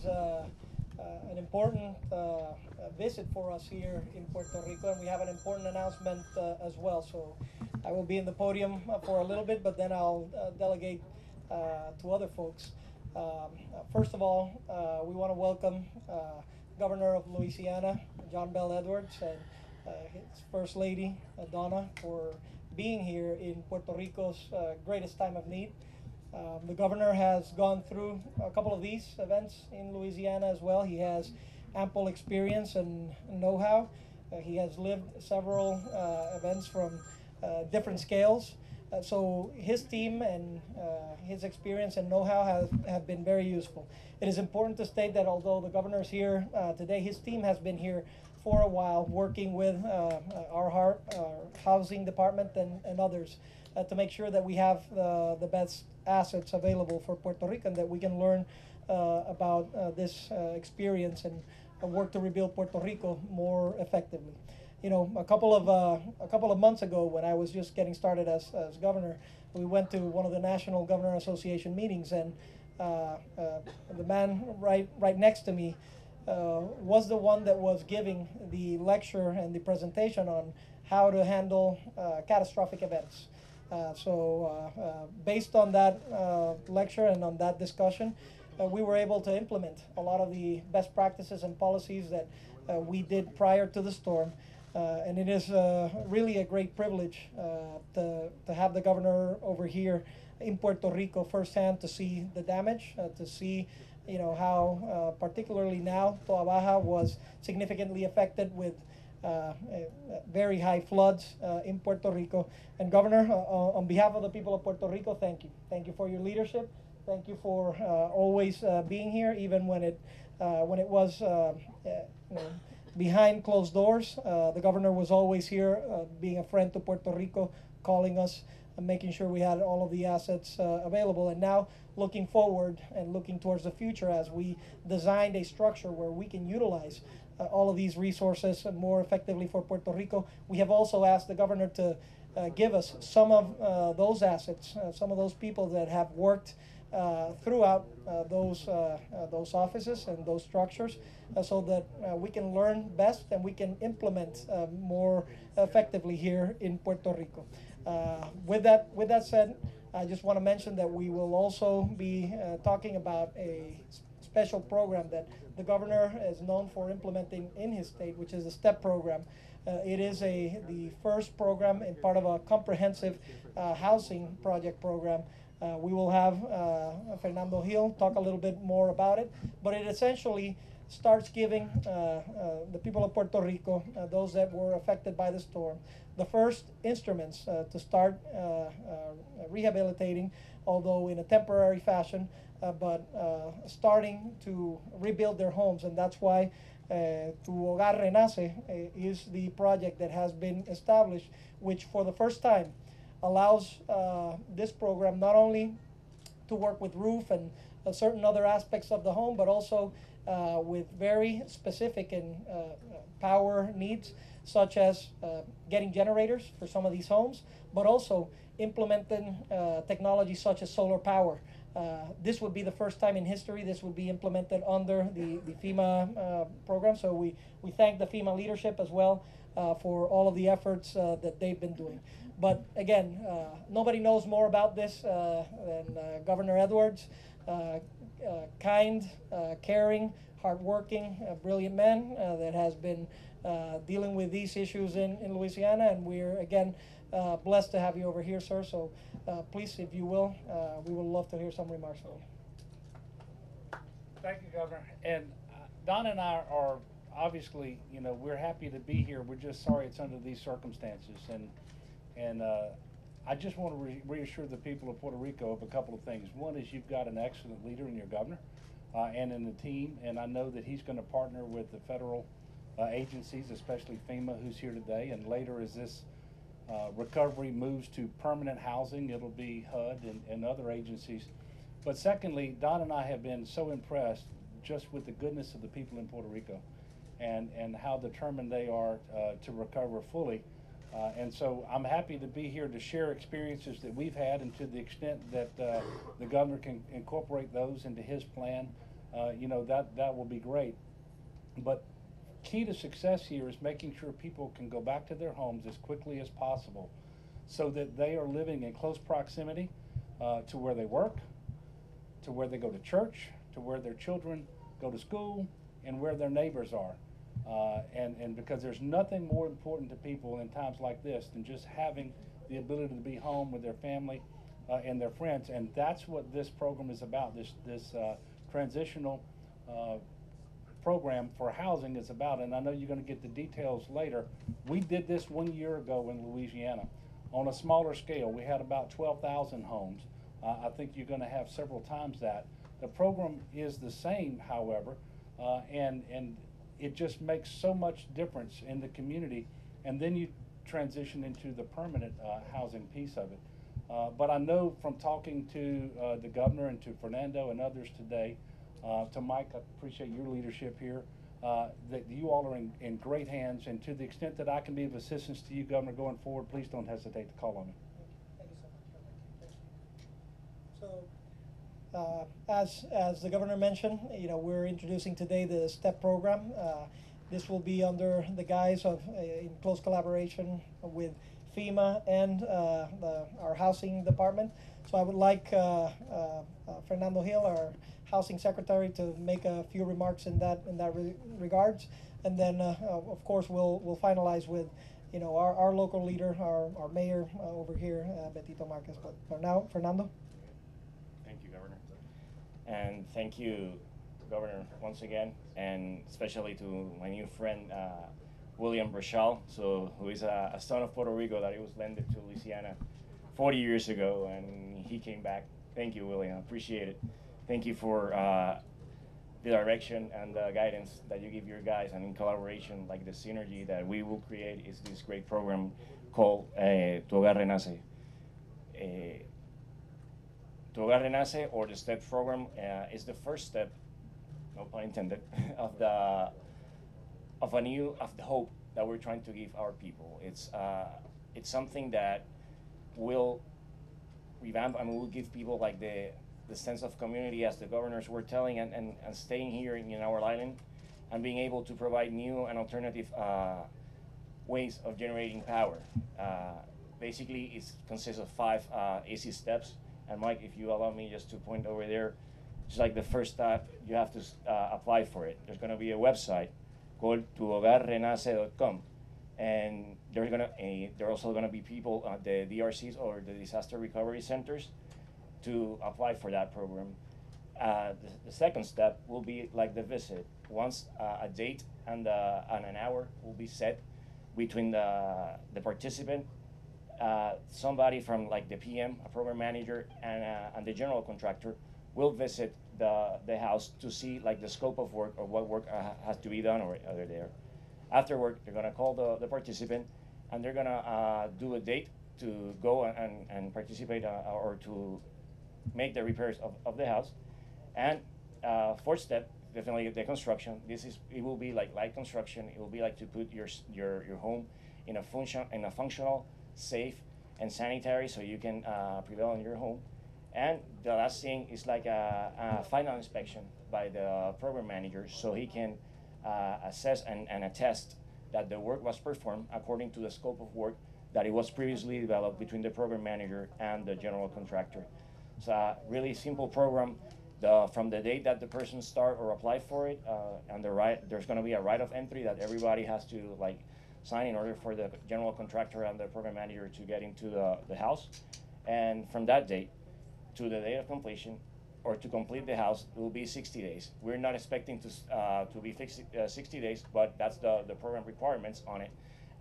is an important visit for us here in Puerto Rico, and we have an important announcement as well. So I will be in the podium for a little bit, but then I'll delegate to other folks. First of all, we want to welcome Governor of Louisiana, John Bel Edwards, and his First Lady, Donna, for being here in Puerto Rico's greatest time of need. The governor has gone through a couple of these events in Louisiana as well. He has ample experience and know-how. He has lived several events from different scales. So his team and his experience and know-how have been very useful. It is important to state that although the governor is here today, his team has been here for a while working with our housing department and others to make sure that we have the best assets available for Puerto Rico and that we can learn about this experience and work to rebuild Puerto Rico more effectively. You know, a couple of months ago, when I was just getting started as governor, we went to one of the National Governor Association meetings, and the man right next to me was the one that was giving the lecture and the presentation on how to handle catastrophic events. Based on that lecture and on that discussion, we were able to implement a lot of the best practices and policies that we did prior to the storm. And it is really a great privilege to have the governor over here in Puerto Rico firsthand to see the damage, to see how particularly now Toa Baja was significantly affected with very high floods in Puerto Rico. And Governor, on behalf of the people of Puerto Rico, thank you. Thank you for your leadership. Thank you for always being here, even when it was behind closed doors. The governor was always here, being a friend to Puerto Rico, calling us and making sure we had all of the assets available. And now looking forward and looking towards the future as we designed a structure where we can utilize all of these resources more effectively for Puerto Rico. We have also asked the governor to give us some of those assets, some of those people that have worked throughout those offices and those structures, so that we can learn best and we can implement more effectively here in Puerto Rico. With that said, I just want to mention that we will also be talking about a special program that the governor is known for implementing in his state, which is the STEP program. It is the first program and part of a comprehensive housing project program. We will have Fernando Hill talk a little bit more about it, but it essentially starts giving the people of Puerto Rico, those that were affected by the storm, the first instruments to start rehabilitating, although in a temporary fashion, but starting to rebuild their homes. And that's why Tu Hogar Renace is the project that has been established, which for the first time allows this program not only to work with roof and certain other aspects of the home, but also with very specific and power needs, such as getting generators for some of these homes, but also implementing technology such as solar power. This would be the first time in history this would be implemented under the FEMA program. So we thank the FEMA leadership as well for all of the efforts that they've been doing. But again, nobody knows more about this than Governor Edwards. Kind, caring, hardworking, brilliant man that has been dealing with these issues in Louisiana, and we're again blessed to have you over here, sir. So please, if you will, we would love to hear some remarks from you. Thank you, Governor. And Don and I are obviously, we're happy to be here. We're just sorry it's under these circumstances. And I just want to reassure the people of Puerto Rico of a couple of things. One is you've got an excellent leader in your governor and in the team, and I know that he's going to partner with the federal agencies, especially FEMA, who's here today, and later as this recovery moves to permanent housing, it'll be HUD and other agencies. But secondly, Don and I have been so impressed just with the goodness of the people in Puerto Rico and how determined they are to recover fully. And so I'm happy to be here to share experiences that we've had, and to the extent that the governor can incorporate those into his plan, that will be great. But key to success here is making sure people can go back to their homes as quickly as possible so that they are living in close proximity to where they work, to where they go to church, to where their children go to school, and where their neighbors are. And because there's nothing more important to people in times like this than just having the ability to be home with their family and their friends. And that's what this program is about. This transitional program for housing is about. And I know you're going to get the details later. We did this 1 year ago in Louisiana on a smaller scale. We had about 12,000 homes. I think you're going to have several times that. The program is the same, however, and it just makes so much difference in the community. And then you transition into the permanent housing piece of it. But I know from talking to the governor and to Fernando and others today, to Mike, I appreciate your leadership here, that you all are in great hands. And to the extent that I can be of assistance to you, Governor, going forward, please don't hesitate to call on me. Thank you so much. So, as the governor mentioned, we're introducing today the STEP program. This will be under the guise of in close collaboration with FEMA and our housing department. So I would like Fernando Hill, our housing secretary, to make a few remarks in that regards, and then of course we'll finalize with our local leader, our mayor over here, Betito Marquez. But for now, Fernando. Thank you, Governor, and thank you, Governor, once again, and especially to my new friend William Brashal, who is a son of Puerto Rico that he was landed to Louisiana 40 years ago, and he came back. Thank you, William. I appreciate it. Thank you for the direction and the guidance that you give your guys, and in collaboration, like the synergy that we will create is this great program called Tu Hogar Renace. Tu Hogar Renace, or the STEP program, is the first step, no pun intended, of the hope that we're trying to give our people. It's something that will revamp and will give people like the sense of community, as the governors were telling, and staying here in our island and being able to provide new and alternative ways of generating power. Basically, it consists of 5 easy steps. And Mike, if you allow me just to point over there, it's like the first step, you have to apply for it. There's going to be a website called tuhogarrenace.com, and there are also going to be people at the DRCs, or the disaster recovery centers, to apply for that program. The second step will be like the visit. Once a date and an hour will be set between the participant, somebody from like the PM, a program manager, and the general contractor will visit the house to see like the scope of work, or what work has to be done over there. After work, they're gonna call the participant, and they're gonna do a date to go and participate or to make the repairs of the house. And fourth step, definitely the construction. It will be like light construction. It will be like to put your home in a functional, safe, and sanitary, so you can prevail in your home. And the last thing is like a final inspection by the program manager, so he can assess and attest that the work was performed according to the scope of work that it was previously developed between the program manager and the general contractor. It's a really simple program. From the date that the person start or apply for it, and there's going to be a right of entry that everybody has to like sign in order for the general contractor and the program manager to get into the house. And from that date to the date of completion, or to complete the house, it will be 60 days. We're not expecting to be 60 days, but that's the program requirements on it.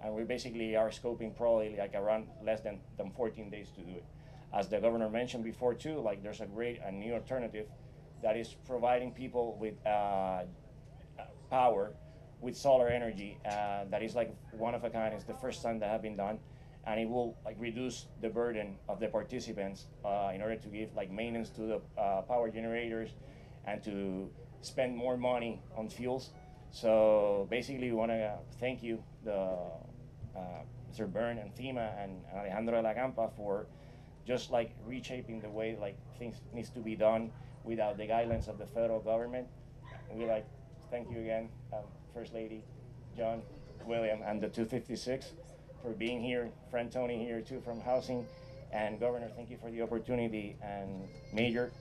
And we basically are scoping probably like around less than 14 days to do it. As the governor mentioned before too, like there's a new alternative that is providing people with power with solar energy that is like one of a kind. It's the first time that have been done, and it will like reduce the burden of the participants in order to give like maintenance to the power generators and to spend more money on fuels. So basically, we want to thank you, Mr. Byrne and FEMA and Alejandro de la Campa, for just like reshaping the way like things needs to be done without the guidelines of the federal government. we like to thank you again, First Lady, John, William, and the 256 for being here. Friend Tony here too from Housing, and Governor, thank you for the opportunity, and Major,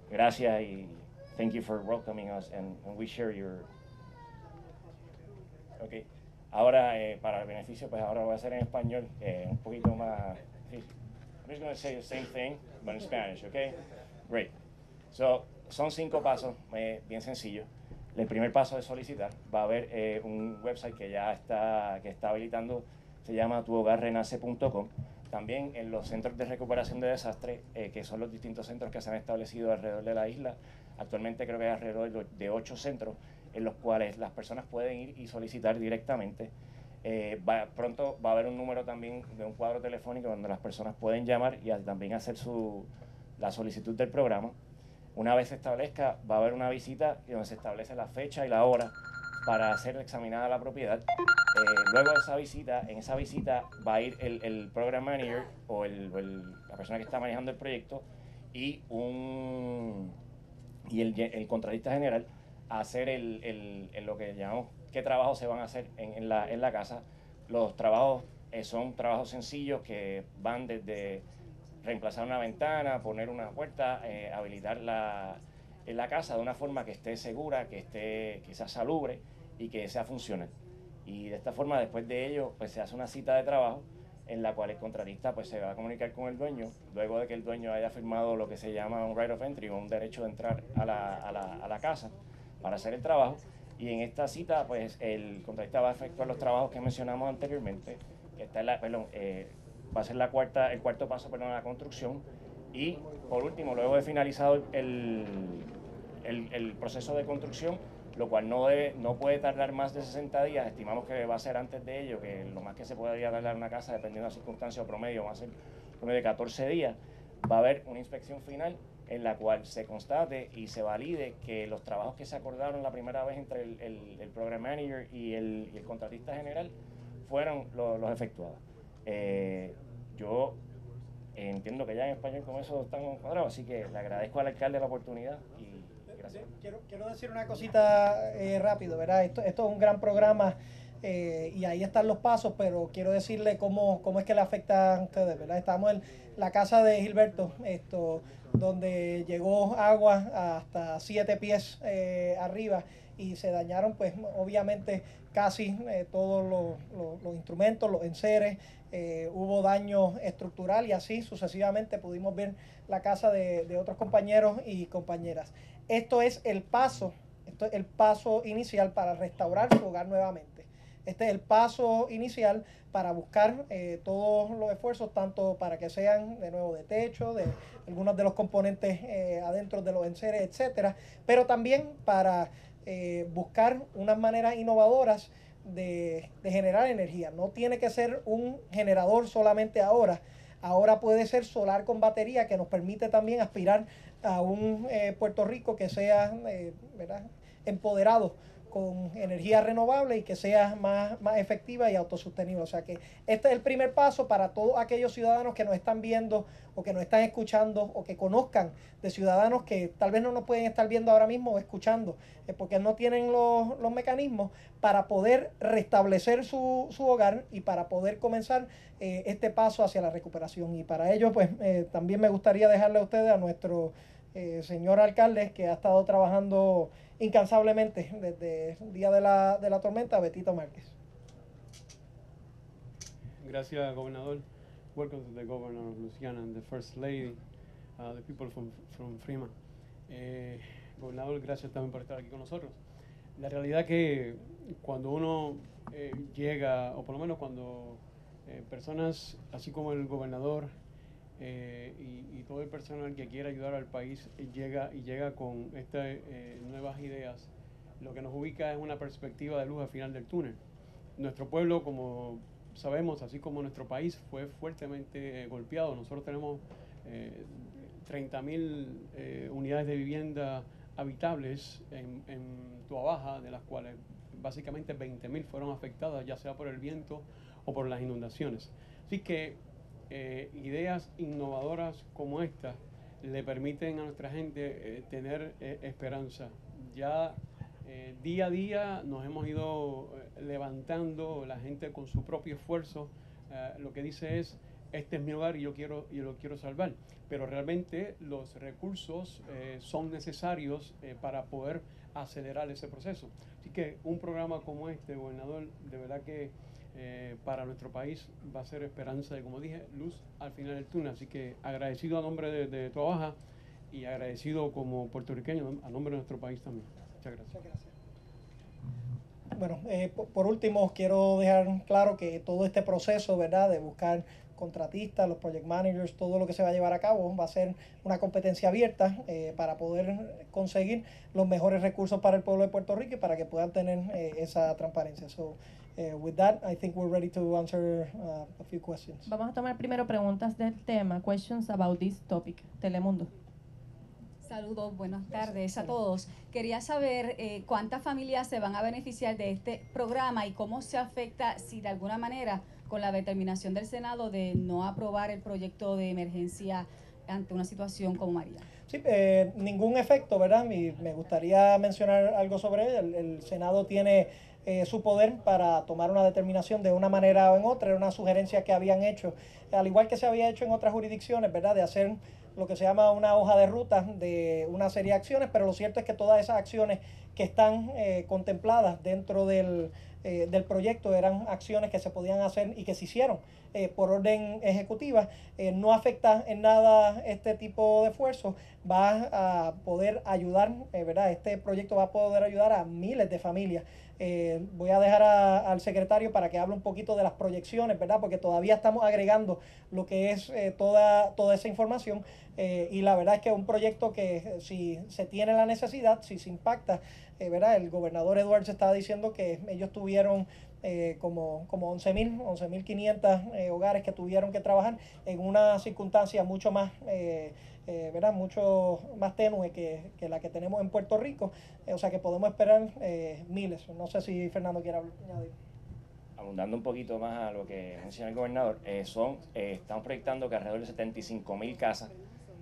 gracias, y thank you for welcoming us, and we share your. Okay. Ahora, para el beneficio, pues ahora voy a hacer en español, un poquito más. I'm just going to say the same thing, but in Spanish, okay? Great. So, son 5 pasos, bien sencillos. El primer paso es solicitar. Va a haber un website que ya está habilitando, se llama tuhogarrenace.com. También en los centros de recuperación de desastres, que son los distintos centros que se han establecido alrededor de la isla. Actualmente creo que hay alrededor de 8 centros en los cuales las personas pueden ir y solicitar directamente. Pronto va a haber un número también de un cuadro telefónico donde las personas pueden llamar y también hacer la solicitud del programa. Una vez se establezca, va a haber una visita donde se establece la fecha y la hora para ser examinada la propiedad. Luego de esa visita, en esa visita va a ir el program manager o la persona que está manejando el proyecto y el contratista general a hacer lo que llamamos qué trabajos se van a hacer en la casa. Los trabajos son trabajos sencillos que van desde reemplazar una ventana, poner una puerta, habilitar la casa de una forma que esté segura, que sea salubre y que sea funcional. Y de esta forma, después de ello, pues se hace una cita de trabajo en la cual el contratista pues se va a comunicar con el dueño, luego de que el dueño haya firmado lo que se llama un right of entry, o un derecho de entrar a la casa para hacer el trabajo. Y en esta cita, pues el contratista va a efectuar los trabajos que mencionamos anteriormente, que está va a ser el cuarto paso, de la construcción. Y por último, luego de finalizado el proceso de construcción, lo cual no puede tardar más de 60 días, estimamos que va a ser antes de ello, que lo más que se podría tardar una casa, dependiendo de las circunstancias o promedio, va a ser promedio de 14 días, va a haber una inspección final en la cual se constate y se valide que los trabajos que se acordaron la primera vez entre el program manager y el contratista general fueron los efectuados. Yo entiendo que ya en español con eso estamos cuadrados, así que le agradezco al alcalde la oportunidad y gracias. Quiero decir una cosita rápido, ¿verdad? Esto es un gran programa y ahí están los pasos, pero quiero decirle cómo es que le afecta a ustedes, ¿verdad? Estamos en la casa de Gilberto, donde llegó agua hasta 7 pies arriba y se dañaron, pues obviamente casi todos los instrumentos, los enseres, hubo daño estructural y así sucesivamente pudimos ver la casa de otros compañeros y compañeras. Esto es el paso inicial para restaurar su hogar nuevamente. Este es el paso inicial para buscar todos los esfuerzos, tanto para que sean de nuevo de techo, de algunos de los componentes adentro de los enseres, etcétera, pero también para buscar unas maneras innovadoras de generar energía. No tiene que ser un generador solamente ahora. Ahora puede ser solar con batería, que nos permite también aspirar a un Puerto Rico que sea ¿verdad? Empoderado con energía renovable y que sea más efectiva y autosostenible. O sea que este es el primer paso para todos aquellos ciudadanos que nos están viendo o que nos están escuchando o que conozcan de ciudadanos que tal vez no nos pueden estar viendo ahora mismo o escuchando porque no tienen los mecanismos para poder restablecer su hogar y para poder comenzar este paso hacia la recuperación. Y para ello pues también me gustaría dejarle a ustedes a nuestro señor alcalde, que ha estado trabajando incansablemente desde el día de la tormenta, Betito Márquez. Gracias, gobernador. Welcome to the governor of Louisiana and the first lady, the people from Fremont. Gobernador, gracias también por estar aquí con nosotros. La realidad que cuando uno llega, o por lo menos cuando personas así como el gobernador y todo el personal que quiera ayudar al país llega con estas nuevas ideas, lo que nos ubica es una perspectiva de luz al final del túnel. Nuestro pueblo, como sabemos, así como nuestro país, fue fuertemente golpeado. Nosotros tenemos 30,000 unidades de vivienda habitables en Toa Baja, de las cuales básicamente 20,000 fueron afectadas, ya sea por el viento o por las inundaciones. Así que ideas innovadoras como esta le permiten a nuestra gente tener esperanza. Ya día a día nos hemos ido levantando, la gente con su propio esfuerzo, lo que dice es, este es mi hogar y yo lo quiero salvar. Pero realmente los recursos son necesarios para poder acelerar ese proceso. Así que un programa como este, gobernador, de verdad que para nuestro país va a ser esperanza y, como dije, luz al final del túnel. Así que agradecido a nombre de Toa Baja y agradecido como puertorriqueño a nombre de nuestro país también. Muchas gracias. Muchas gracias. Bueno, por último, quiero dejar claro que todo este proceso, ¿verdad?, de buscar contratistas, los project managers, todo lo que se va a llevar a cabo va a ser una competencia abierta para poder conseguir los mejores recursos para el pueblo de Puerto Rico y para que puedan tener esa transparencia. So, with that, I think we're ready to answer a few questions. Vamos a tomar primero preguntas del tema, questions about this topic. Telemundo. Saludos, buenas tardes a todos. Quería saber cuántas familias se van a beneficiar de este programa y cómo se afecta, si de alguna manera, con la determinación del Senado de no aprobar el proyecto de emergencia ante una situación como María. Sí, ningún efecto, ¿verdad? Y me gustaría mencionar algo sobre él. El Senado tiene su poder para tomar una determinación de una manera o en otra. Era una sugerencia que habían hecho, al igual que se había hecho en otras jurisdicciones, ¿verdad?, de hacer lo que se llama una hoja de ruta de una serie de acciones, pero lo cierto es que todas esas acciones que están contempladas dentro del proyecto eran acciones que se podían hacer y que se hicieron por orden ejecutiva. No afecta en nada este tipo de esfuerzo, va a poder ayudar, ¿verdad? Este proyecto va a poder ayudar a miles de familias. Voy a dejar al secretario para que hable un poquito de las proyecciones, ¿verdad?, porque todavía estamos agregando lo que es toda esa información, y la verdad es que es un proyecto que si se tiene la necesidad, si se impacta, ¿verdad? El gobernador Edwards estaba diciendo que ellos tuvieron como 11.500 hogares que tuvieron que trabajar en una circunstancia mucho más ¿verdad?, mucho más tenue que la que tenemos en Puerto Rico, o sea que podemos esperar miles. No sé si Fernando quiere añadir. Abundando un poquito más a lo que menciona el gobernador, estamos proyectando que alrededor de 75,000 casas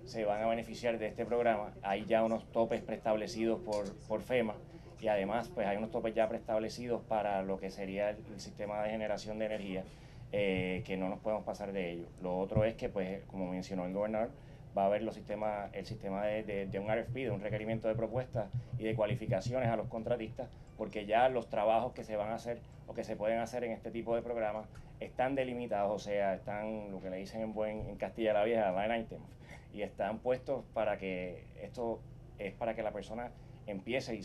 se van a beneficiar de este programa. Hay ya unos topes preestablecidos por FEMA y además pues hay unos topes ya preestablecidos para lo que sería el sistema de generación de energía, que no nos podemos pasar de ello. Lo otro es que, pues, como mencionó el gobernador, va a haber el sistema de un RFP, de un requerimiento de propuestas y de cualificaciones a los contratistas, porque ya los trabajos que se van a hacer o que se pueden hacer en este tipo de programas están delimitados, o sea, están lo que le dicen en Castilla la Vieja, line items, y están puestos para que esto es para que la persona empiece y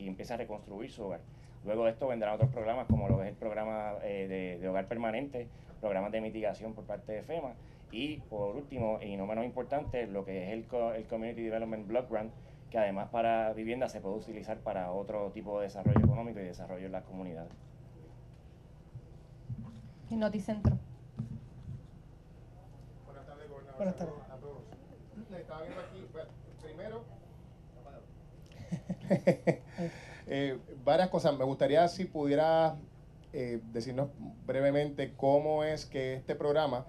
empiece a reconstruir su hogar. Luego de esto vendrán otros programas como lo que es el programa de hogar permanente, programas de mitigación por parte de FEMA, y por último, y no menos importante, lo que es el Community Development Block Grant, que además para vivienda se puede utilizar para otro tipo de desarrollo económico y desarrollo en las comunidades. Y Noticentro. Buenas tardes, gobernador. Buenas tardes. A todos. Le estaba viendo aquí, bueno, primero, varias cosas. Me gustaría si pudiera decirnos brevemente cómo es que este programa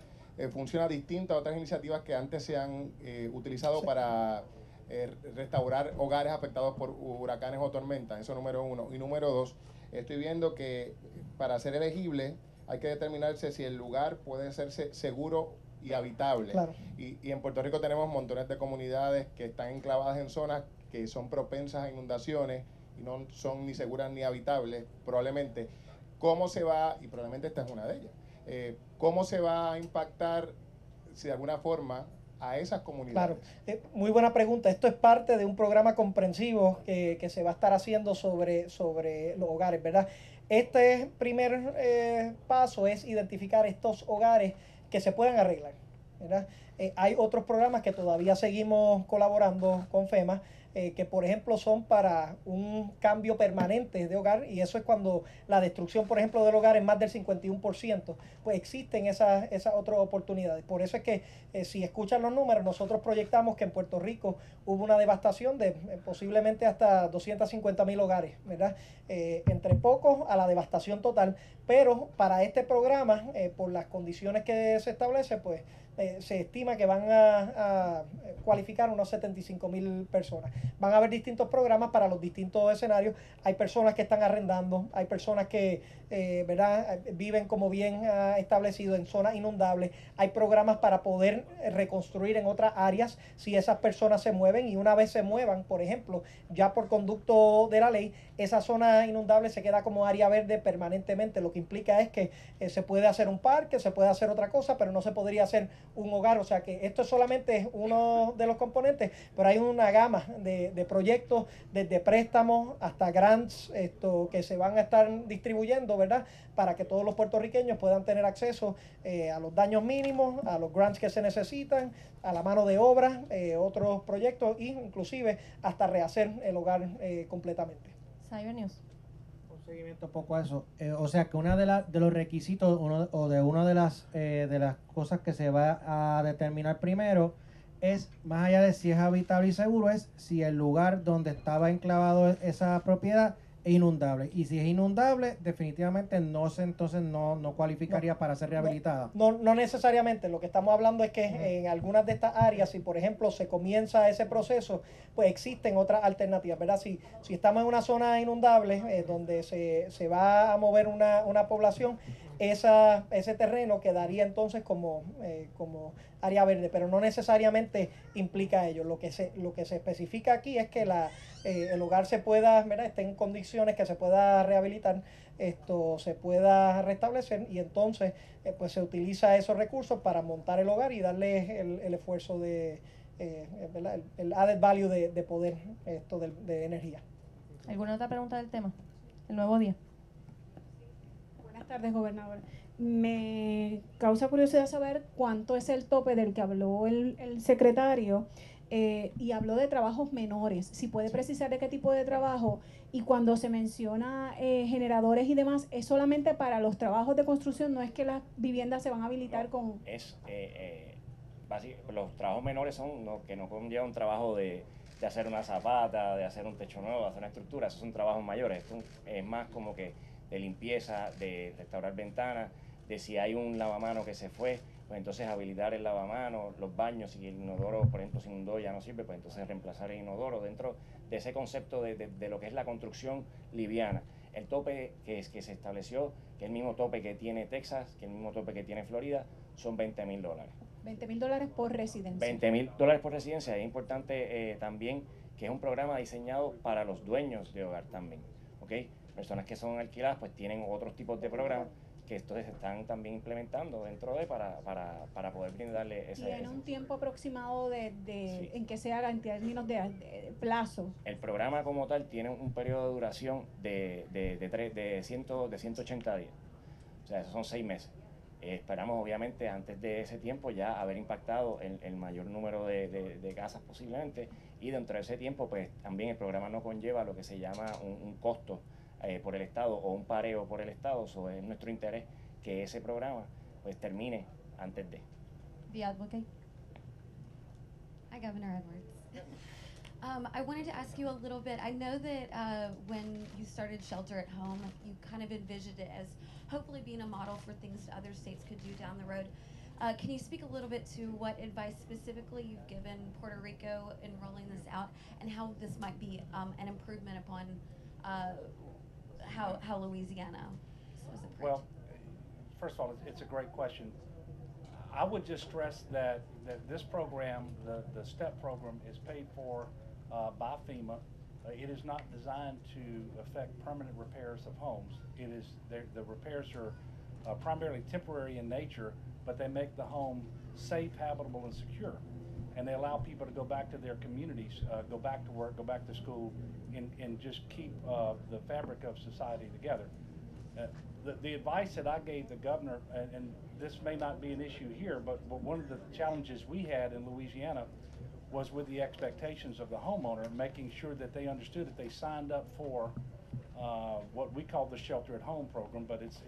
funciona distinto a otras iniciativas que antes se han utilizado para restaurar hogares afectados por huracanes o tormentas. Eso número uno. Y número dos, estoy viendo que para ser elegible hay que determinarse si el lugar puede ser seguro y habitable. Claro. Y en Puerto Rico tenemos montones de comunidades que están enclavadas en zonas que son propensas a inundaciones y no son ni seguras ni habitables, probablemente. ¿Cómo se va, y probablemente esta es una de ellas, cómo se va a impactar, si de alguna forma, a esas comunidades? Claro, muy buena pregunta. Esto es parte de un programa comprensivo que se va a estar haciendo sobre los hogares, ¿verdad? Este primer paso es identificar estos hogares que se puedan arreglar, ¿verdad? Hay otros programas que todavía seguimos colaborando con FEMA, que por ejemplo son para un cambio permanente de hogar, y eso es cuando la destrucción, por ejemplo, del hogar es más del 51%, pues existen esas otras oportunidades. Por eso es que si escuchan los números, nosotros proyectamos que en Puerto Rico hubo una devastación de posiblemente hasta 250,000 hogares, ¿verdad? Entre pocos a la devastación total, pero para este programa, por las condiciones que se establece, pues se estima que van a cualificar unos 75,000 personas. Van a haber distintos programas para los distintos escenarios. Hay personas que están arrendando, hay personas que ¿verdad? Viven como bien establecido en zonas inundables. Hay programas para poder reconstruir en otras áreas si esas personas se mueven, y una vez se muevan, por ejemplo, ya por conducto de la ley, esa zona inundable se queda como área verde permanentemente, lo que implica es que se puede hacer un parque, se puede hacer otra cosa, pero no se podría hacer un hogar. O sea que esto solamente es uno de los componentes, pero hay una gama de proyectos, desde préstamos hasta grants, que se van a estar distribuyendo, ¿verdad? Para que todos los puertorriqueños puedan tener acceso a los daños mínimos, a los grants que se necesitan, a la mano de obra, otros proyectos, e inclusive hasta rehacer el hogar completamente. Cyber News. Un seguimiento poco a eso. O sea que una de los requisitos una de las cosas que se va a determinar primero es, más allá de si es habitable y seguro, es si el lugar donde estaba enclavado esa propiedad es inundable. Y si es inundable, definitivamente entonces no cualificaría para ser rehabilitada. No necesariamente. Lo que estamos hablando es que en algunas de estas áreas, si por ejemplo se comienza ese proceso, pues existen otras alternativas, ¿verdad? Si estamos en una zona inundable donde se va a mover una población, ese terreno quedaría entonces como área verde, pero no necesariamente implica ello. Lo que se especifica aquí es que el hogar se pueda, ¿verdad? Esté en condiciones que se pueda rehabilitar, se pueda restablecer, y entonces pues se utiliza esos recursos para montar el hogar y darle el esfuerzo de ¿verdad? El added value de poder de energía. ¿Alguna otra pregunta del tema? El nuevo día. Buenas tardes, gobernador. Me causa curiosidad saber cuánto es el tope del que habló el secretario, y habló de trabajos menores. Si puede precisar de qué tipo de trabajo, y cuando se menciona generadores y demás, ¿es solamente para los trabajos de construcción? ¿No es que las viviendas se van a habilitar con...? Los trabajos menores son que no conlleva un trabajo de hacer una zapata, de hacer un techo nuevo, de hacer una estructura. Esos son trabajos mayores. Esto es más como que de limpieza, de restaurar ventanas, de si hay un lavamano que se fue, pues entonces habilitar el lavamano, los baños, si el inodoro, por ejemplo, se inundó ya no sirve, pues entonces reemplazar el inodoro dentro de ese concepto de lo que es la construcción liviana. El tope que se estableció, que es el mismo tope que tiene Texas, que es el mismo tope que tiene Florida, son $20,000. $20,000 por residencia. $20,000 por residencia. Es importante también que es un programa diseñado para los dueños de hogar también, ¿ok? Personas que son alquiladas pues tienen otros tipos de programas que estos se están también implementando dentro de para poder brindarle ese... ¿Tiene un tiempo aproximado Sí. en que se haga en términos de plazo? El programa como tal tiene un periodo de duración de 180 días. O sea, esos son 6 meses. Esperamos obviamente antes de ese tiempo ya haber impactado el mayor número de casas posiblemente, y dentro de ese tiempo pues también el programa no conlleva lo que se llama un costo por el Estado o un pareo por el Estado. So, es nuestro interés que ese programa pues termine antes de. The Advocate. Hi, Governor Edwards. I wanted to ask you a little bit. I know that when you started Shelter at Home, you kind of envisioned it as hopefully being a model for things other states could do down the road. Can you speak a little bit to what advice specifically you've given Puerto Rico in rolling this out, and how this might be an improvement upon how Louisiana was approached? Well, first of all, it's a great question. I would just stress that this program, the STEP program, is paid for by FEMA. It is not designed to affect permanent repairs of homes. The repairs are primarily temporary in nature, but they make the home safe, habitable, and secure. And they allow people to go back to their communities, go back to work, go back to school, and just keep the fabric of society together. The advice that I gave the governor, and this may not be an issue here, but one of the challenges we had in Louisiana was with the expectations of the homeowner, making sure that they understood that they signed up for what we call the Shelter at Home program, but it's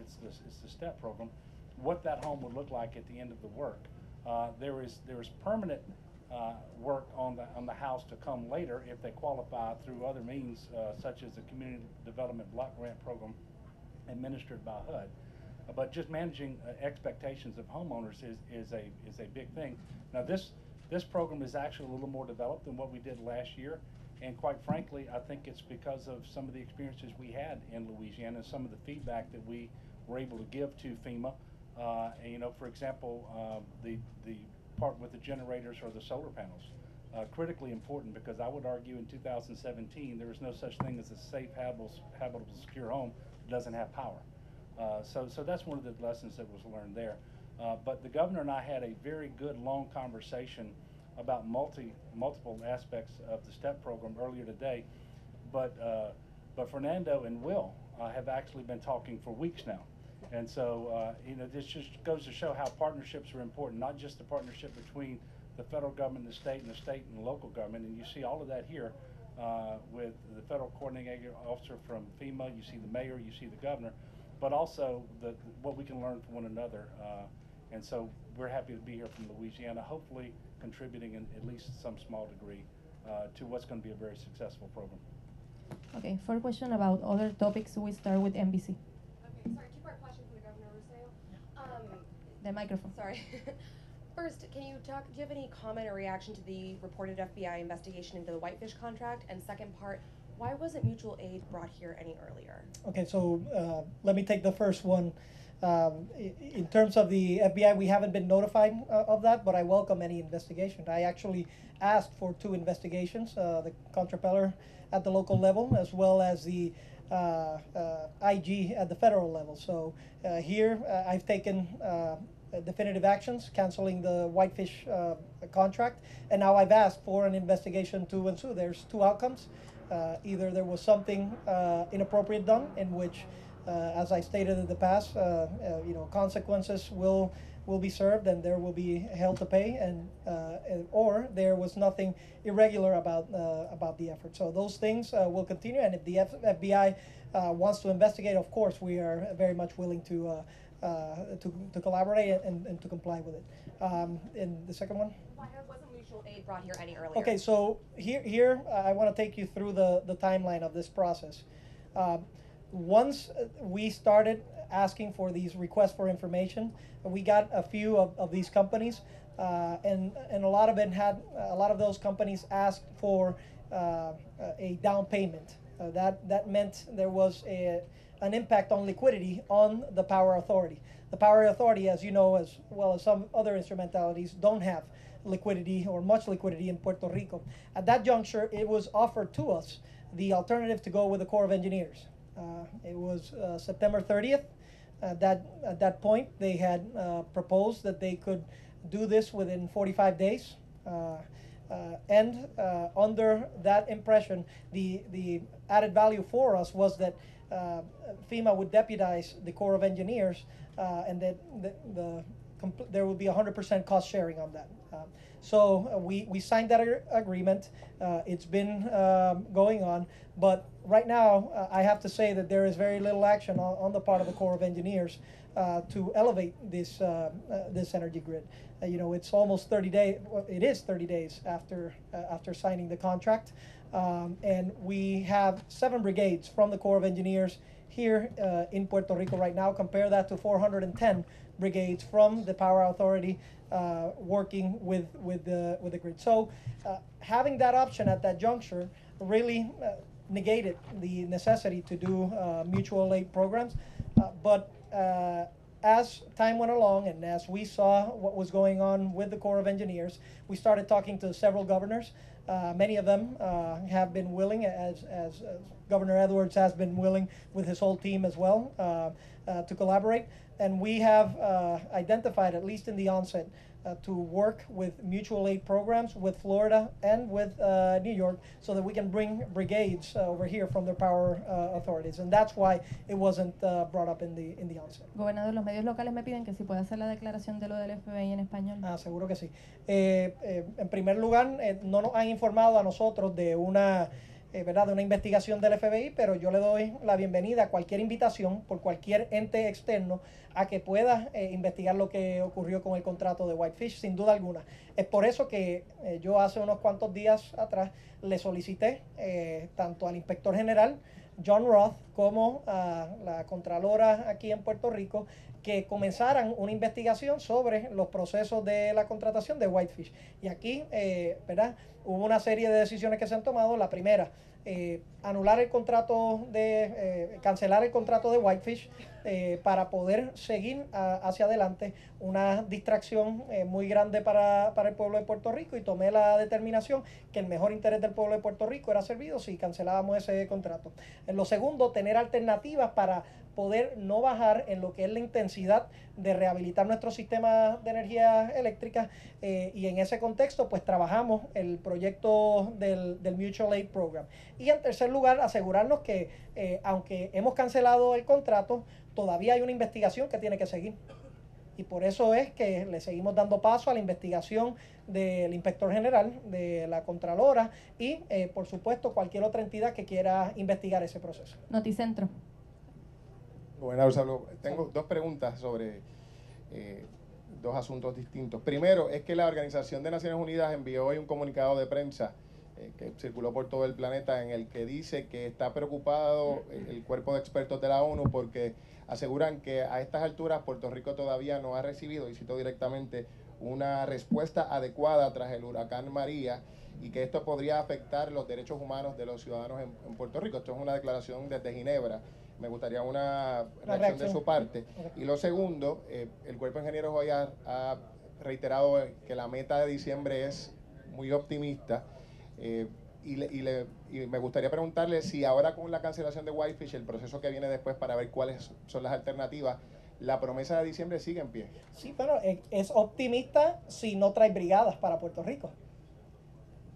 the STEP program, what that home would look like at the end of the work. There is permanent work on the house to come later if they qualify through other means, such as the Community Development Block Grant Program administered by HUD. but just managing expectations of homeowners is a big thing. Now this program is actually a little more developed than what we did last year, and quite frankly, I think it's because of some of the experiences we had in Louisiana and some of the feedback that we were able to give to FEMA. And, you know, for example, the part with the generators or the solar panels, critically important, because I would argue in 2017 there was no such thing as a safe, habitable, secure home that doesn't have power. So that's one of the lessons that was learned there. But the governor and I had a very good long conversation about multiple aspects of the STEP program earlier today. But Fernando and Will have actually been talking for weeks now. And so, you know, this just goes to show how partnerships are important, not just the partnership between the federal government and the state and local government. And you see all of that here with the federal coordinating officer from FEMA, you see the mayor, you see the governor, but also what we can learn from one another. And so we're happy to be here from Louisiana, hopefully contributing in at least some small degree to what's going to be a very successful program. Okay, for question about other topics, we start with NBC. Okay, sorry, two-part question for the Governor, Rosario. The microphone. Sorry. First, can you talk, do you have any comment or reaction to the reported FBI investigation into the Whitefish contract? And second part, why wasn't mutual aid brought here any earlier? Okay, so let me take the first one. In terms of the FBI, we haven't been notified of that, but I welcome any investigation. I actually asked for 2 investigations, the Contrapeller at the local level, as well as the IG at the federal level. So here I've taken definitive actions, canceling the Whitefish contract, and now I've asked for an investigation to ensue. There's 2 outcomes. Either there was something inappropriate done, in which as I stated in the past, you know, consequences will be served and there will be hell to pay, and or there was nothing irregular about the effort. So those things will continue, and if the FBI wants to investigate, of course, we are very much willing to collaborate and to comply with it. And the second one? Why wasn't mutual aid brought here any earlier? Okay, so here I want to take you through the timeline of this process. Once we started asking for these requests for information, we got a few of these companies, and a lot of those companies asked for a down payment. That meant there was an impact on liquidity on the Power Authority. The Power Authority, as you know, as well as some other instrumentalities, don't have liquidity or much liquidity in Puerto Rico. At that juncture, it was offered to us the alternative to go with the Corps of Engineers. It was September 30th. At that point, they had proposed that they could do this within 45 days. And under that impression, the added value for us was that FEMA would deputize the Corps of Engineers, and that there would be 100% cost sharing on that. So we signed that agreement. It's been going on, but right now I have to say that there is very little action on the part of the Corps of Engineers to elevate this energy grid. You know, it's almost 30 days. Well, it is 30 days after signing the contract, and we have 7 brigades from the Corps of Engineers here in Puerto Rico right now. Compare that to 410 brigades from the Power Authority working with the grid. So having that option at that juncture really negated the necessity to do mutual aid programs. But as time went along and as we saw what was going on with the Corps of Engineers, we started talking to several governors. Many of them have been willing, as Governor Edwards has been willing with his whole team as well, to collaborate. And we have identified, at least in the onset, to work with mutual aid programs with Florida and with New York, so that we can bring brigades over here from their power authorities. And that's why it wasn't brought up in the onset. Gobernador, los medios locales me piden que si puede hacer la declaración de lo del FBI en español. Seguro que sí. En primer lugar, no nos han informado a nosotros de una ¿verdad?, de una investigación del FBI, pero yo le doy la bienvenida a cualquier invitación por cualquier ente externo a que pueda investigar lo que ocurrió con el contrato de Whitefish, sin duda alguna. Es por eso que yo hace unos cuantos días atrás le solicité tanto al inspector general John Roth como la Contralora aquí en Puerto Rico, que comenzaran una investigación sobre los procesos de la contratación de Whitefish. Y aquí, ¿verdad? Hubo una serie de decisiones que se han tomado. La primera, anular el contrato cancelar el contrato de Whitefish para poder seguir hacia adelante. Una distracción muy grande para el pueblo de Puerto Rico, y tomé la determinación que el mejor interés del pueblo de Puerto Rico era servido si cancelábamos ese contrato. En lo segundo, tener alternativas para poder no bajar en lo que es la intensidad de rehabilitar nuestro sistema de energía eléctrica, y en ese contexto pues trabajamos el proyecto del Mutual Aid Program. Y en tercer lugar, asegurarnos que aunque hemos cancelado el contrato, todavía hay una investigación que tiene que seguir. Y por eso es que le seguimos dando paso a la investigación del Inspector General, de la Contralora y, por supuesto, cualquier otra entidad que quiera investigar ese proceso. Noticentro. Gobernador Salud, tengo dos preguntas sobre dos asuntos distintos. Primero, es que la Organización de Naciones Unidas envió hoy un comunicado de prensa que circuló por todo el planeta, en el que dice que está preocupado el cuerpo de expertos de la ONU porque aseguran que a estas alturas Puerto Rico todavía no ha recibido, y cito directamente, una respuesta adecuada tras el huracán María, y que esto podría afectar los derechos humanos de los ciudadanos en Puerto Rico. Esto es una declaración desde Ginebra. Me gustaría una reacción de su parte. Y lo segundo, el Cuerpo de Ingenieros hoy ha reiterado que la meta de diciembre es muy optimista. Y me gustaría preguntarle si ahora con la cancelación de Whitefish, el proceso que viene después para ver cuáles son las alternativas, la promesa de diciembre sigue en pie. Sí, pero es optimista si no trae brigadas para Puerto Rico,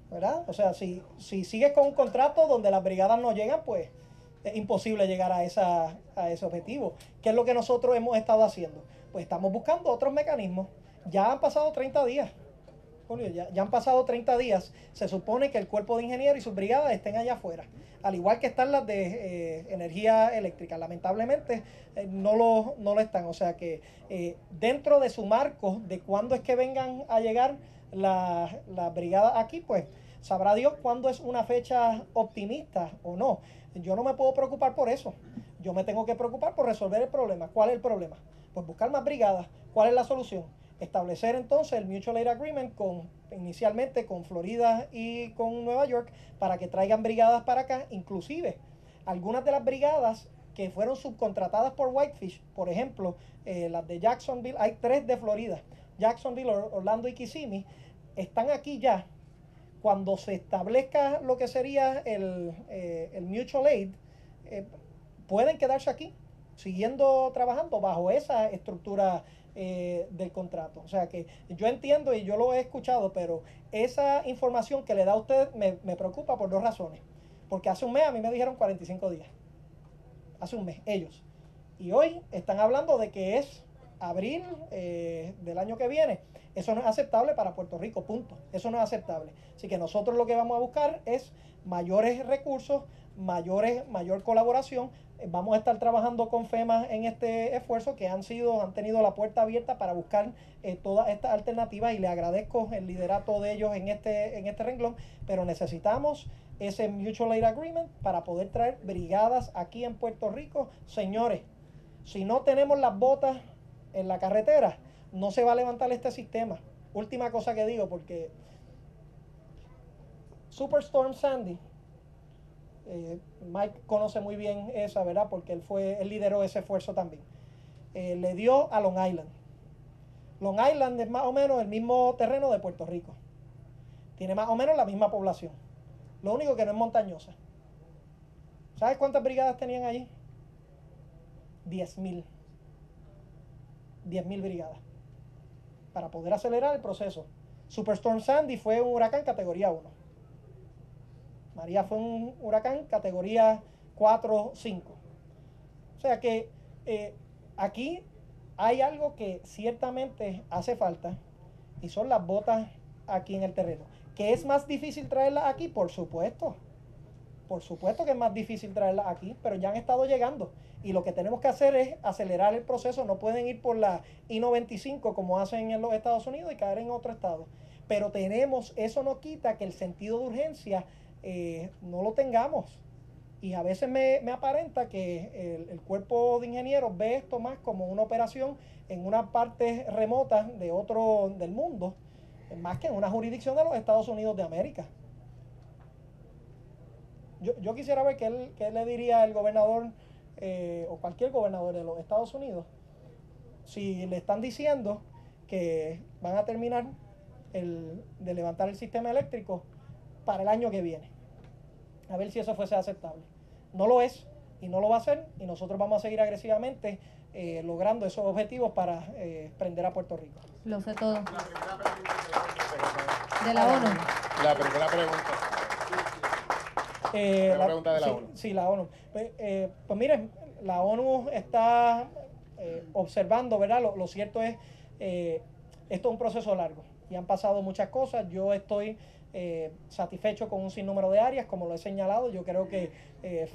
¿verdad? O sea, si sigues con un contrato donde las brigadas no llegan, pues es imposible llegar a ese objetivo. ¿Qué es lo que nosotros hemos estado haciendo? Pues estamos buscando otros mecanismos. Ya han pasado 30 días. Julio, ya han pasado 30 días. Se supone que el cuerpo de ingenieros y sus brigadas estén allá afuera, al igual que están las de energía eléctrica. Lamentablemente no lo están. O sea que dentro de su marco de cuándo es que vengan a llegar las brigadas aquí, pues sabrá Dios cuándo es una fecha optimista o no. Yo no me puedo preocupar por eso. Yo me tengo que preocupar por resolver el problema. ¿Cuál es el problema? Pues buscar más brigadas. ¿Cuál es la solución? Establecer entonces el Mutual Aid Agreement inicialmente con Florida y con Nueva York, para que traigan brigadas para acá. Inclusive algunas de las brigadas que fueron subcontratadas por Whitefish, por ejemplo, las de Jacksonville, hay 3 de Florida, Jacksonville, Orlando y Kissimmee, están aquí ya. Cuando se establezca lo que sería el Mutual Aid, pueden quedarse aquí, siguiendo trabajando bajo esa estructura del contrato. O sea que yo entiendo y yo lo he escuchado, pero esa información que le da a usted me preocupa por 2 razones. Porque hace un mes a mí me dijeron 45 días. Hace un mes, ellos. Y hoy están hablando de que es abril del año que viene. Eso no es aceptable para Puerto Rico, punto. Eso no es aceptable. Así que nosotros lo que vamos a buscar es mayores recursos, mayor colaboración. Vamos a estar trabajando con FEMA en este esfuerzo, que han tenido la puerta abierta para buscar todas estas alternativas, y le agradezco el liderato de ellos en este renglón, pero necesitamos ese Mutual Aid Agreement para poder traer brigadas aquí en Puerto Rico. Señores, si no tenemos las botas en la carretera, no se va a levantar este sistema. Última cosa que digo, porque Superstorm Sandy, Mike conoce muy bien esa, ¿verdad? Porque él lideró ese esfuerzo también. Le dio a Long Island. Long Island es más o menos el mismo terreno de Puerto Rico. Tiene más o menos la misma población. Lo único que no es montañosa. ¿Sabes cuántas brigadas tenían allí? 10,000. 10,000 brigadas. Para poder acelerar el proceso. Superstorm Sandy fue un huracán categoría 1. María fue un huracán categoría 4, 5. O sea que aquí hay algo que ciertamente hace falta, y son las botas aquí en el terreno. ¿Que es más difícil traerlas aquí? Por supuesto. Por supuesto que es más difícil traerlas aquí, pero ya han estado llegando. Y lo que tenemos que hacer es acelerar el proceso. No pueden ir por la I-95 como hacen en los Estados Unidos y caer en otro estado. Pero eso no quita que el sentido de urgencia no lo tengamos. Y a veces me aparenta que el cuerpo de ingenieros ve esto más como una operación en una parte remota del mundo, más que en una jurisdicción de los Estados Unidos de América. Yo quisiera ver qué él le diría al gobernador o cualquier gobernador de los Estados Unidos si le están diciendo que van a terminar de levantar el sistema eléctrico para el año que viene. A ver si eso fuese aceptable. No lo es y no lo va a ser, y nosotros vamos a seguir agresivamente logrando esos objetivos para prender a Puerto Rico. Lo sé todo. De la ONU. La primera pregunta. La pregunta de la ONU. Sí, la ONU. Pues miren, la ONU está observando, ¿verdad? Lo cierto es, esto es un proceso largo y han pasado muchas cosas. Yo estoy satisfecho con un sinnúmero de áreas, como lo he señalado. Yo creo que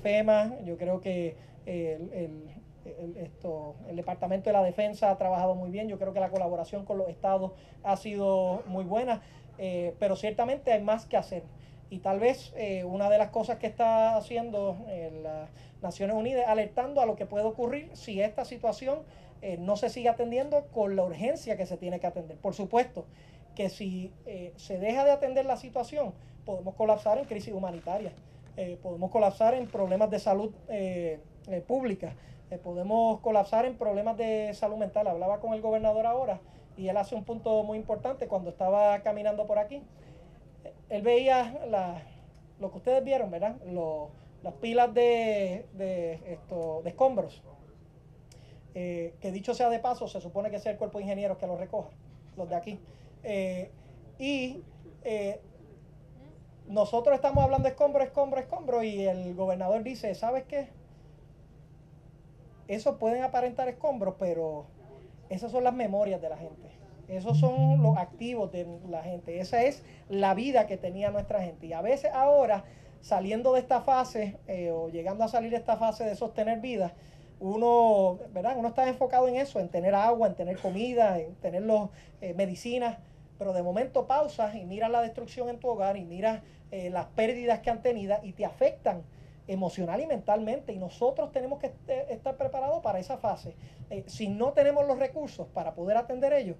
FEMA, yo creo que el Departamento de la Defensa ha trabajado muy bien. Yo creo que la colaboración con los estados ha sido muy buena, pero ciertamente hay más que hacer. Y tal vez una de las cosas que está haciendo las Naciones Unidas, alertando a lo que puede ocurrir si esta situación no se sigue atendiendo con la urgencia que se tiene que atender. Por supuesto que si se deja de atender la situación, podemos colapsar en crisis humanitaria, podemos colapsar en problemas de salud pública, podemos colapsar en problemas de salud mental. Hablaba con el gobernador ahora y él hace un punto muy importante cuando estaba caminando por aquí. Él veía lo que ustedes vieron, ¿verdad? Las pilas de escombros. Que dicho sea de paso, se supone que sea el cuerpo de ingenieros que los recoja, los de aquí. Nosotros estamos hablando de escombro, y el gobernador dice, ¿sabes qué? Eso pueden aparentar escombros, pero esas son las memorias de la gente. Esos son los activos de la gente. Esa es la vida que tenía nuestra gente. Y a veces ahora, saliendo de esta fase o llegando a salir de esta fase de sostener vidas, uno está enfocado en eso, en tener agua, en tener comida, en tener medicinas, pero de momento pausas y miras la destrucción en tu hogar y miras las pérdidas que han tenido y te afectan emocional y mentalmente, y nosotros tenemos que estar preparados para esa fase. Si no tenemos los recursos para poder atender ellos,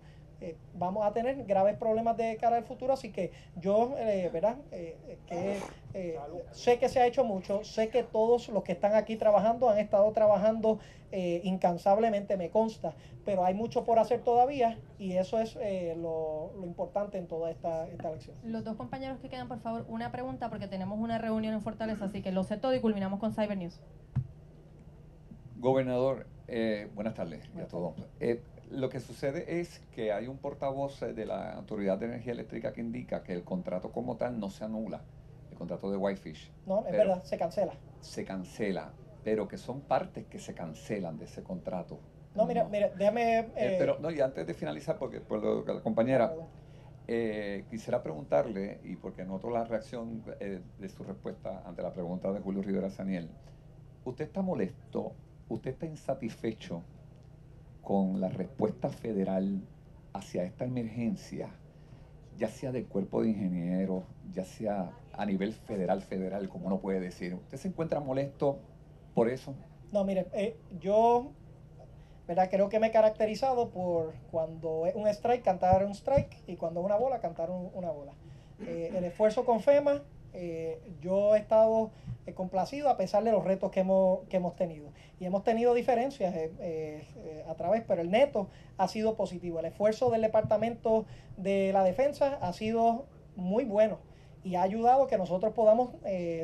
vamos a tener graves problemas de cara al futuro. Así que yo, sé que se ha hecho mucho, sé que todos los que están aquí trabajando han estado trabajando incansablemente, me consta, pero hay mucho por hacer todavía, y eso es lo importante en toda esta lección. Los dos compañeros que quedan, por favor, una pregunta, porque tenemos una reunión en Fortaleza, así que lo sé todo y culminamos con Cyber News. Gobernador, buenas tardes a todos. Lo que sucede es que hay un portavoz de la Autoridad de Energía Eléctrica que indica que el contrato como tal no se anula, el contrato de Whitefish. No, es verdad, se cancela. Se cancela, pero que son partes que se cancelan de ese contrato. No, mira, déjame... pero no, y antes de finalizar, porque por lo que la compañera, quisiera preguntarle, y porque noto la reacción de su respuesta ante la pregunta de Julio Rivera Saniel, ¿usted está molesto, usted está insatisfecho con la respuesta federal hacia esta emergencia, ya sea del cuerpo de ingenieros, ya sea a nivel federal, como uno puede decir? ¿Usted se encuentra molesto por eso? No, mire, yo creo que me he caracterizado por cuando es un strike, cantar un strike, y cuando es una bola, cantar una bola. El esfuerzo con FEMA, yo he estado complacido a pesar de los retos que hemos tenido. Y hemos tenido diferencias a través, pero el neto ha sido positivo. El esfuerzo del Departamento de la Defensa ha sido muy bueno y ha ayudado que nosotros podamos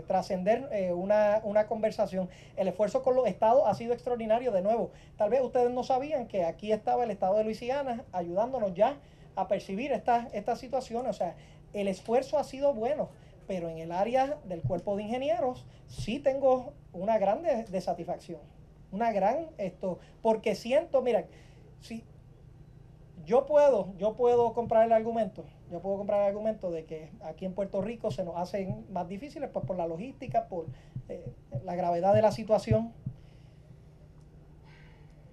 trascender una conversación. El esfuerzo con los estados ha sido extraordinario. De nuevo, tal vez ustedes no sabían que aquí estaba el estado de Luisiana ayudándonos ya a percibir estas situaciones. O sea, el esfuerzo ha sido bueno, pero en el área del cuerpo de ingenieros sí tengo una gran desatisfacción, porque siento, mira, si yo puedo comprar el argumento, de que aquí en Puerto Rico se nos hacen más difíciles, pues por la logística, por la gravedad de la situación,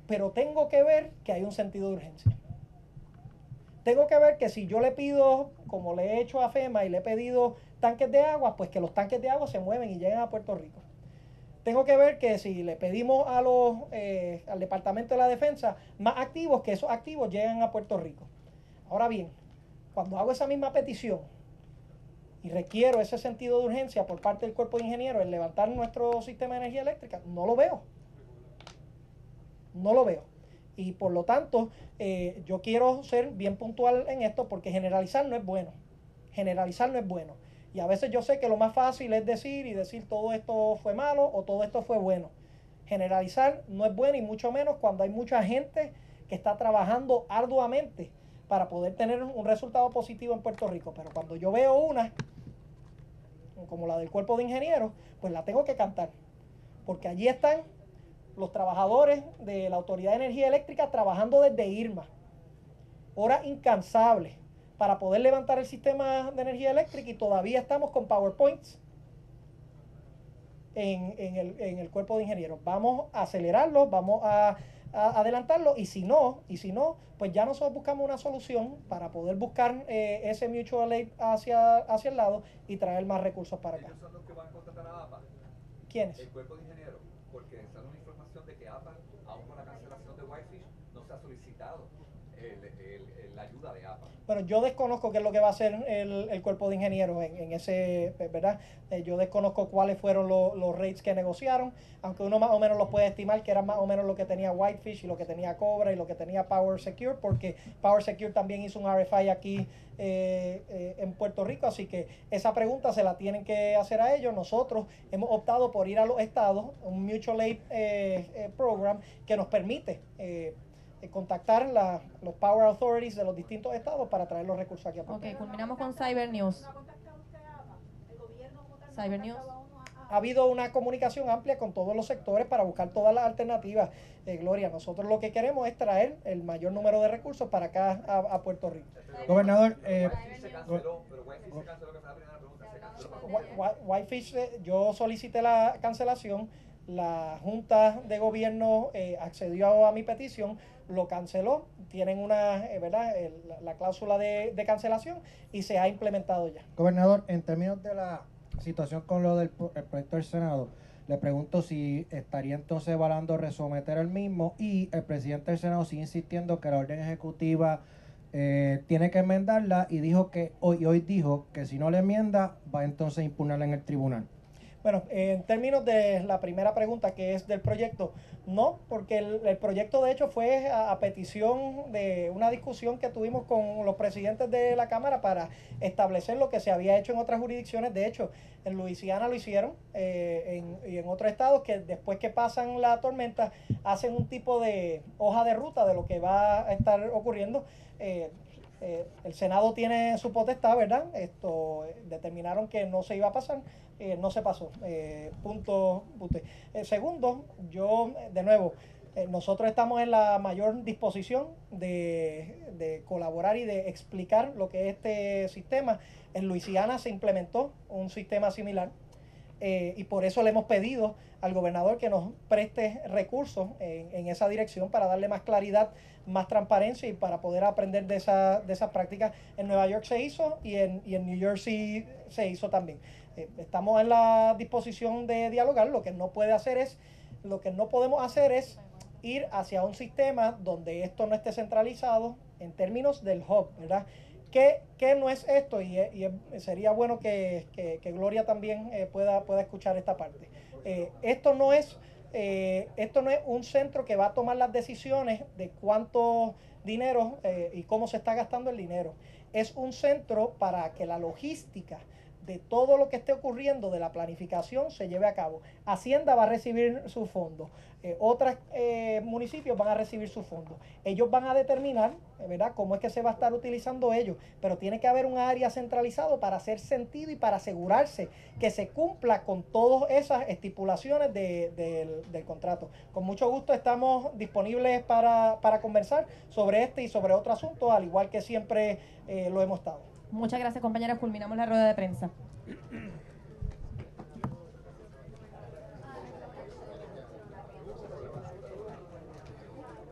pero tengo que ver que hay un sentido de urgencia. Tengo que ver que si yo le pido, como le he hecho a FEMA y le he pedido tanques de agua, pues que los tanques de agua se mueven y lleguen a Puerto Rico. tengo que ver que si le pedimos a al Departamento de la Defensa más activos, que esos activos lleguen a Puerto Rico. Ahora bien, cuando hago esa misma petición y requiero ese sentido de urgencia por parte del Cuerpo de Ingenieros en levantar nuestro sistema de energía eléctrica, no lo veo. No lo veo. Y por lo tanto, yo quiero ser bien puntual en esto porque generalizar no es bueno. Generalizar no es bueno. Y a veces yo sé que lo más fácil es decir todo esto fue malo o todo esto fue bueno. Generalizar no es bueno y mucho menos cuando hay mucha gente que está trabajando arduamente para poder tener un resultado positivo en Puerto Rico. Pero cuando yo veo una, como la del Cuerpo de Ingenieros, pues la tengo que cantar. Porque allí están los trabajadores de la Autoridad de Energía Eléctrica trabajando desde Irma. Horas incansables para poder levantar el sistema de energía eléctrica y todavía estamos con PowerPoints en el Cuerpo de Ingenieros. Vamos a acelerarlo, vamos a adelantarlo y si no, pues ya nosotros buscamos una solución para poder buscar ese mutual aid hacia el lado y traer más recursos para acá. ¿Ellos son los que van a contratar a APA? ¿Quiénes? El Cuerpo de Ingenieros, porque sale una información de que APA, aún con la cancelación de Whitefish, no se ha solicitado la ayuda de APA. Bueno, yo desconozco qué es lo que va a hacer el Cuerpo de Ingenieros en ese, ¿verdad? Yo desconozco cuáles fueron los rates que negociaron, aunque uno más o menos los puede estimar que eran más o menos lo que tenía Whitefish y lo que tenía Cobra y lo que tenía Power Secure, porque Power Secure también hizo un RFI aquí en Puerto Rico, así que esa pregunta se la tienen que hacer a ellos. Nosotros hemos optado por ir a los estados, un Mutual Aid Program que nos permite contactar los Power Authorities de los distintos estados para traer los recursos aquí a Puerto Rico. Ok, culminamos con Cyber News. Cyber News. Ha habido una comunicación amplia con todos los sectores para buscar todas las alternativas. Gloria, nosotros lo que queremos es traer el mayor número de recursos para acá a Puerto Rico. Gobernador, Whitefish, yo solicité la cancelación, la Junta de Gobierno accedió a mi petición, lo canceló, tienen la cláusula de cancelación y se ha implementado ya. Gobernador, en términos de la situación con lo del proyecto del Senado, le pregunto si estaría entonces evaluando resometer el mismo y el presidente del Senado sigue insistiendo que la orden ejecutiva tiene que enmendarla y hoy dijo que si no le enmienda va entonces a impugnarla en el tribunal. Bueno, en términos de la primera pregunta que es del proyecto, no, porque el proyecto de hecho fue a petición de una discusión que tuvimos con los presidentes de la Cámara para establecer lo que se había hecho en otras jurisdicciones. De hecho, en Luisiana lo hicieron y en otros estados que después que pasan la tormenta hacen un tipo de hoja de ruta de lo que va a estar ocurriendo. El Senado tiene su potestad, ¿verdad? Determinaron que no se iba a pasar. No se pasó. Punto. Segundo, yo, de nuevo, nosotros estamos en la mayor disposición de colaborar y de explicar lo que es este sistema. En Luisiana se implementó un sistema similar y por eso le hemos pedido al gobernador que nos preste recursos en esa dirección para darle más claridad, más transparencia y para poder aprender de esas prácticas. En Nueva York se hizo y en New Jersey se hizo también. Estamos en la disposición de dialogar. Lo que no podemos hacer es ir hacia un sistema donde esto no esté centralizado en términos del hub, ¿verdad? ¿Qué no es esto? Y sería bueno que Gloria también pueda escuchar esta parte. Esto no es un centro que va a tomar las decisiones de cuánto dinero y cómo se está gastando el dinero. Es un centro para que la logística de todo lo que esté ocurriendo de la planificación se lleve a cabo. Hacienda va a recibir sus fondos, otros municipios van a recibir sus fondos. Ellos van a determinar, ¿verdad?, cómo es que se va a estar utilizando ellos, pero tiene que haber un área centralizado para hacer sentido y para asegurarse que se cumpla con todas esas estipulaciones del contrato. Con mucho gusto estamos disponibles para conversar sobre este y sobre otro asunto, al igual que siempre lo hemos estado. Muchas gracias, compañeras. Culminamos la rueda de prensa.